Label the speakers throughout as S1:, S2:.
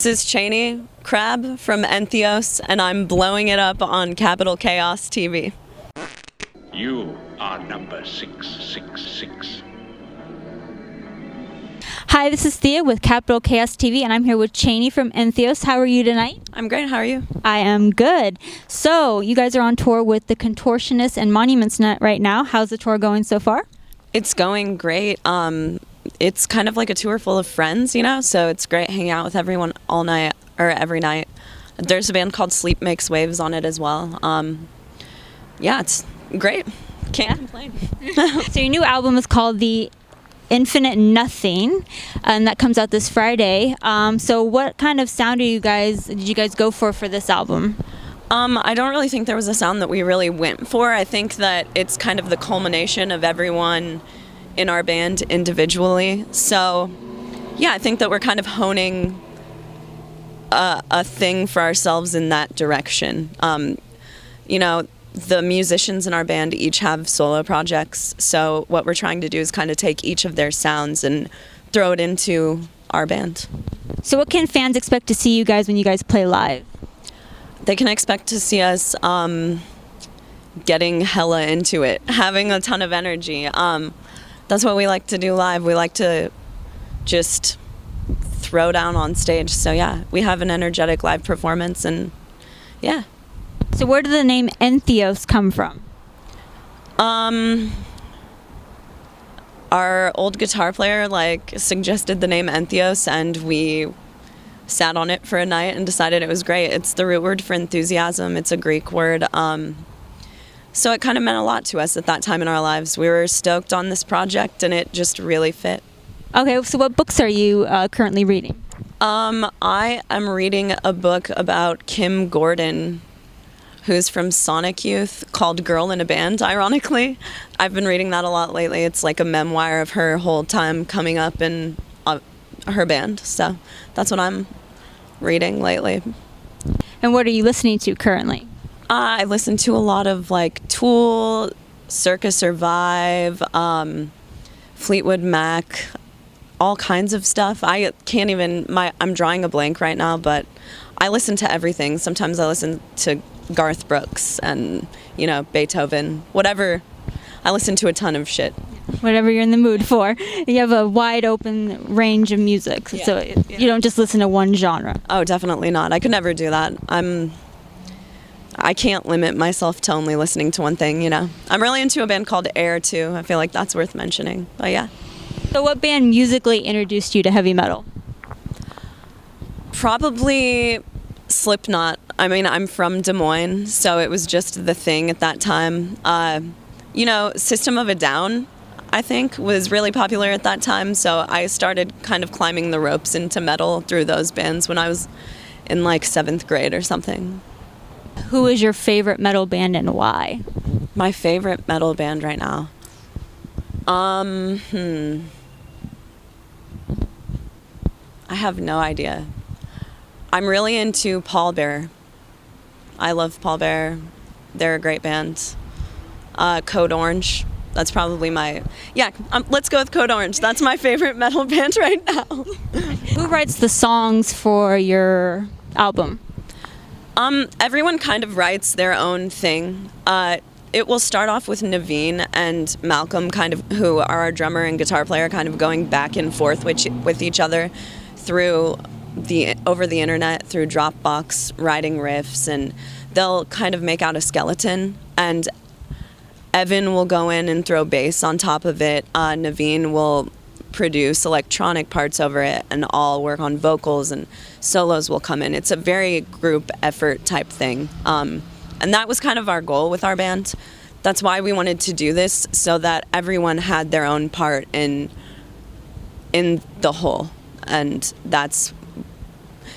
S1: This is Chaney Crabb from Entheos, and I'm blowing it up on Capital Chaos TV.
S2: You are number 666.
S3: Hi, this is Thea with Capital Chaos TV, and I'm here with Chaney from Entheos. How are you tonight?
S1: I'm great. How are you?
S3: I am good. So, you guys are on tour with the Contortionist and Monuments Net right now. How's the tour going so far?
S1: It's going great. It's kind of like a tour full of friends, so it's great hanging out with everyone all night, or every night. There's a band called Sleep Makes Waves on it as well. Yeah, it's great. Can't complain.
S3: So your new album is called The Infinite Nothing, and that comes out this Friday. So what kind of sound did you guys go for this album?
S1: I don't really think there was a sound that we really went for. I think that it's kind of the culmination of everyone in our band individually. So, yeah, I think that we're kind of honing a thing for ourselves in that direction. The musicians in our band each have solo projects, so what we're trying to do is kind of take each of their sounds and throw it into our band.
S3: So what can fans expect to see you guys when you guys play live?
S1: They can expect to see us getting hella into it, having a ton of energy. That's what we like to do live. We like to just throw down on stage. So yeah, we have an energetic live performance, and yeah.
S3: So where did the name Entheos come from?
S1: Our old guitar player suggested the name Entheos, and we sat on it for a night and decided it was great. It's the root word for enthusiasm. It's a Greek word. So it kind of meant a lot to us at that time in our lives. We were stoked on this project, and it just really fit.
S3: Okay, so what books are you currently reading?
S1: I am reading a book about Kim Gordon, who's from Sonic Youth, called Girl in a Band, ironically. I've been reading that a lot lately. It's like a memoir of her whole time coming up in her band. So that's what I'm reading lately.
S3: And what are you listening to currently?
S1: I listen to a lot of Tool, Circa Survive, Fleetwood Mac, all kinds of stuff. I can't even, I'm drawing a blank right now, but I listen to everything. Sometimes I listen to Garth Brooks and, Beethoven, whatever. I listen to a ton of shit.
S3: Whatever you're in the mood for. You have a wide open range of music,
S1: yeah.
S3: So you don't just listen to one genre.
S1: Oh, definitely not. I could never do that. I can't limit myself to only listening to one thing, I'm really into a band called Air, too. I feel like that's worth mentioning, but yeah.
S3: So what band musically introduced you to heavy metal?
S1: Probably Slipknot. I'm from Des Moines, so it was just the thing at that time. System of a Down, I think, was really popular at that time, so I started kind of climbing the ropes into metal through those bands when I was in 7th grade or something.
S3: Who is your favorite metal band and why?
S1: My favorite metal band right now? I have no idea. I'm really into Paul Bear. I love Paul Bear. They're a great band. Code Orange. That's probably let's go with Code Orange. That's my favorite metal band right now.
S3: Who writes the songs for your album?
S1: Everyone kind of writes their own thing. It will start off with Navene and Malcolm, who are our drummer and guitar player, kind of going back and forth with each other over the internet, through Dropbox, writing riffs, and they'll kind of make out a skeleton, and Evan will go in and throw bass on top of it. Navene will produce electronic parts over it, and I'll work on vocals, and solos will come in. It's a very group effort type thing. And that was kind of our goal with our band. That's why we wanted to do this, so that everyone had their own part in the whole. And that's,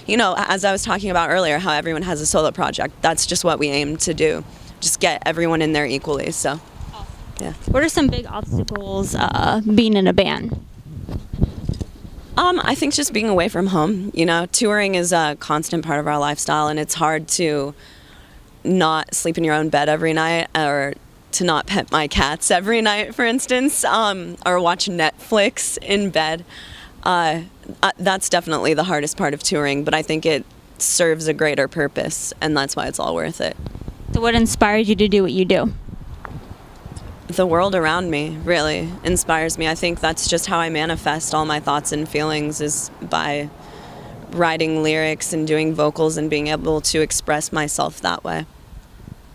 S1: as I was talking about earlier, how everyone has a solo project. That's just what we aim to do. Just get everyone in there equally, so, yeah.
S3: What are some big obstacles being in a band?
S1: I think just being away from home. Touring is a constant part of our lifestyle, and it's hard to not sleep in your own bed every night, or to not pet my cats every night, for instance, or watch Netflix in bed. That's definitely the hardest part of touring, but I think it serves a greater purpose, and that's why it's all worth it.
S3: So what inspired you to do what you do?
S1: The world around me really inspires me. I think that's just how I manifest all my thoughts and feelings, is by writing lyrics and doing vocals and being able to express myself that way.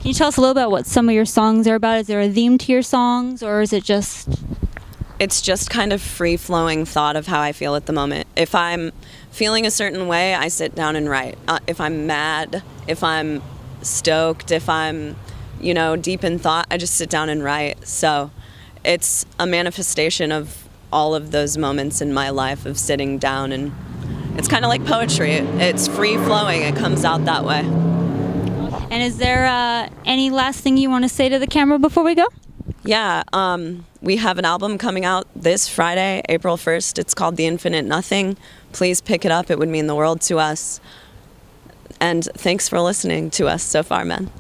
S3: Can you tell us a little about what some of your songs are about? Is there a theme to your songs, or is it just...
S1: It's just kind of free-flowing thought of how I feel at the moment. If I'm feeling a certain way, I sit down and write. If I'm mad, if I'm stoked, if I'm, deep in thought, I just sit down and write. So it's a manifestation of all of those moments in my life of sitting down, and it's kind of like poetry. It's free-flowing. It comes out that way.
S3: And is there any last thing you want to say to the camera before we go?
S1: Yeah, we have an album coming out this Friday, April 1st. It's called The Infinite Nothing. Please pick it up. It would mean the world to us. And thanks for listening to us so far, man.